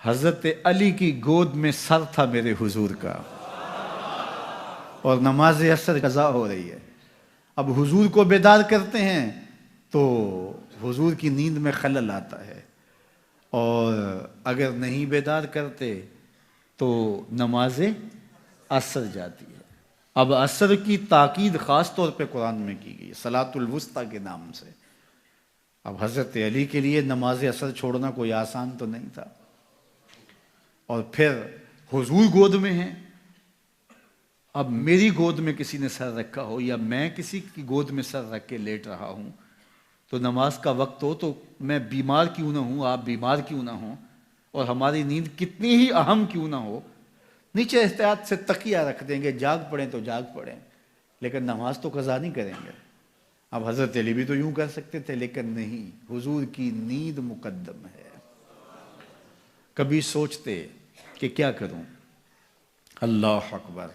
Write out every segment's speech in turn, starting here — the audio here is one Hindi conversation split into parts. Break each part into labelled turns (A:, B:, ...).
A: हजरत अली की गोद में सर था मेरे हुजूर का, और नमाज असर कज़ा हो रही है। अब हुजूर को बेदार करते हैं तो हुजूर की नींद में खलल आता है, और अगर नहीं बेदार करते तो नमाज असर जाती है। अब असर की ताकीद ख़ास तौर पे कुरान में की गई है सलातुल वुस्ता के नाम से। अब हज़रत अली के लिए नमाज असर छोड़ना कोई आसान तो नहीं था, और फिर हुजूर गोद में हैं। अब मेरी गोद में किसी ने सर रखा हो या मैं किसी की गोद में सर रख के लेट रहा हूं, तो नमाज का वक्त हो तो मैं बीमार क्यों ना हूं, आप बीमार क्यों ना हो, और हमारी नींद कितनी ही अहम क्यों ना हो, नीचे एहतियात से तकिया रख देंगे, जाग पड़ें तो जाग पड़ें, लेकिन नमाज तो कज़ा नहीं करेंगे। अब हज़रत अली भी तो यूं कर सकते थे, लेकिन नहीं, हुजूर की नींद मुकद्दम है। कभी सोचते कि क्या करूं, अल्लाह अकबर,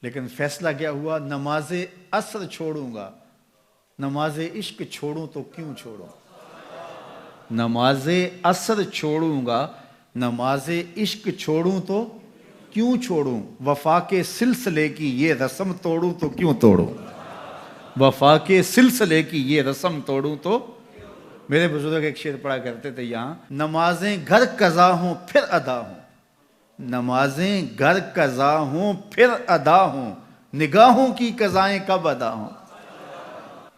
A: लेकिन फैसला क्या हुआ, नमाज असर छोड़ूंगा, नमाज इश्क छोड़ूं तो क्यों छोड़ूं, नमाज असर छोड़ूंगा, नमाज इश्क छोड़ूं तो क्यों छोड़ूं, वफा के सिलसिले की ये रस्म तोड़ूं तो क्यों तोड़ूं, वफा के सिलसिले की ये रस्म तोड़ूं तो। मेरे बुजुर्ग एक शेर पढ़ा करते थे यहाँ, नमाजें घर कज़ा हों फिर अदा हों, नमाजें घर कज़ा हों फिर अदा हों, निगाहों की कज़ाएं कब अदा हों।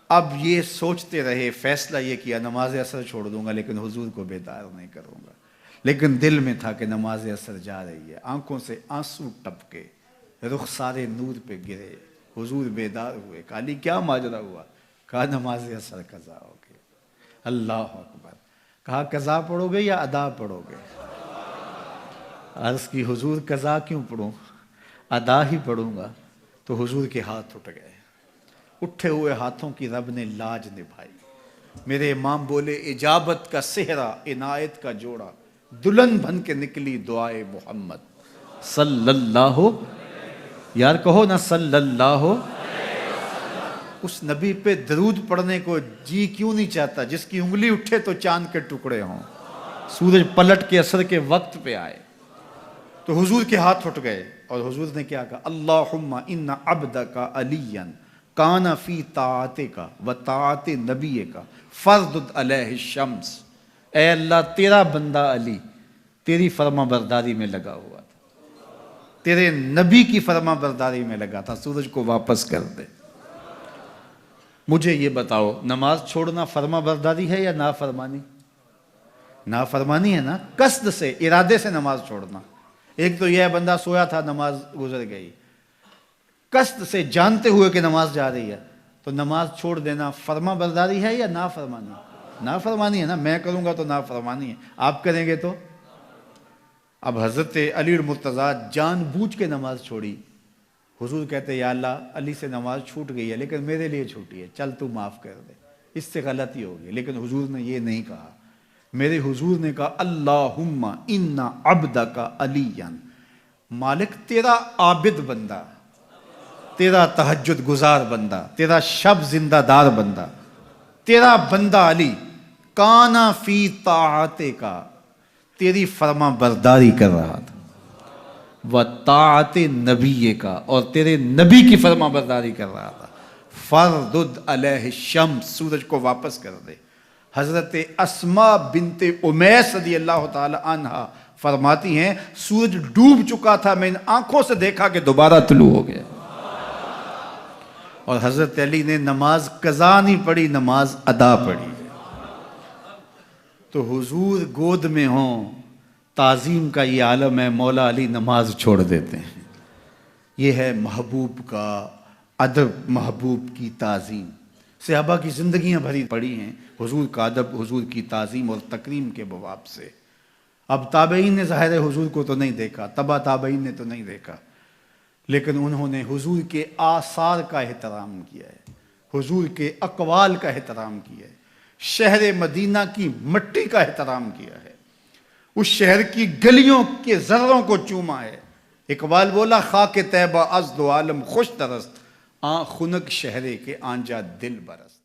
A: अब ये सोचते रहे, फैसला ये किया नमाज असर छोड़ दूंगा, लेकिन हुजूर को बेदार नहीं करूंगा। लेकिन दिल में था कि नमाज असर जा रही है, आंखों से आंसू टपके, रुख सारे नूर पे गिरे, हुजूर बेदार हुए। काली क्या माजरा हुआ, कहा नमाज असर कज़ा हो गई। अल्लाह अकबर, कहा कज़ा पढ़ोगे या अदा पढ़ोगे। अर्ज़ की हुजूर कज़ा क्यों पढ़ूं, अदा ही पढ़ूंगा। तो हुजूर के हाथ उठ गए, उठे हुए हाथों की रब ने लाज निभाई। मेरे इमाम बोले, इजाबत का सेहरा इनायत का जोड़ा, दुल्हन बन के निकली दुआए मोहम्मद सल्लल्लाहु, यार कहो ना सल्लल्लाहु। उस नबी पे दरूद पढ़ने को जी क्यों नहीं चाहता, जिसकी उंगली उठे तो चांद के टुकड़े हों। सूरज पलट के असर के वक्त पे आए तो हुजूर के हाथ उठ गए, और हुजूर ने क्या कहा, अल्लाहुम्मा इन्ना अब्दका अलियन काना फी ताअते का व ताअते नबीए का फर्द अलैहि शम्स। ए अल्लाह, तेरा बंदा अली तेरी फरमा बरदारी में लगा हुआ था, तेरे नबी की फरमा बरदारी में लगा था, सूरज को वापस कर दे। मुझे ये बताओ, नमाज छोड़ना फरमा बरदारी है या नाफरमानी? नाफरमानी है ना, कस्द से, इरादे से नमाज छोड़ना। एक तो यह बंदा सोया था, नमाज गुजर गई, कस्द से जानते हुए कि नमाज जा रही है, तो नमाज छोड़ देना फरमा बरदारी है या नाफरमानी? नाफरमानी है ना, मैं करूंगा तो नाफरमानी है, आप करेंगे तो। अब हजरत अली मुर्तज़ा जानबूझ के नमाज छोड़ी। हुजूर कहते, या अल्लाह, अली से नमाज छूट गई है लेकिन मेरे लिए छूटी है, चल तू माफ़ कर दे, इससे गलती होगी। लेकिन हुजूर ने ये नहीं कहा, मेरे हुजूर ने कहा, अल्लाहुम्मा इन्ना अब्दका अलियन, मालिक तेरा आबिद बंदा, तेरा तहज्जुद गुजार बंदा, तेरा शब जिंदादार बंदा, तेरा बंदा अली, काना फी ताअते का, तेरी फरमा बरदारी कर रहा था, व ताअते नबी का, और तेरे नबी की फरमा बरदारी कर रहा था। फर्दुद अलैहि शम्स, सूरज को वापस कर दे। हजरत अस्मा बिनते उमैस रज़ियल्लाहु ताला अन्हा फरमाती हैं, सूरज डूब चुका था, मैं इन आंखों से देखा कि दोबारा तुलू हो गया। और हजरत अली ने नमाज कज़ा नहीं पढ़ी, नमाज अदा पढ़ी। तो हुजूर गोद में हों, ताज़ीम का ये आलम है, मौला अली नमाज छोड़ देते हैं। ये है महबूब का अदब, महबूब की ताज़ीम। सहाबा की ज़िंदगियाँ भरी पड़ी हैं हुजूर का अदब, हुजूर की ताज़ीम और तकरीम के बवाब से। अब ताबईन ने ज़ाहिर हुजूर को तो नहीं देखा, तबा ताबईन ने तो नहीं देखा, लेकिन उन्होंने हुजूर के आसार का एहतराम किया है, हुजूर के अक़वाल का एहतराम किया है, शहर मदीना की मिट्टी का एहतराम किया है, उस शहर की गलियों के ज़र्रों को चूमा है। इकबाल बोला, खाके तैबा अज़्द आलम खुश तरस्त, आ खुनक शहरे के आंजा दिल बरस।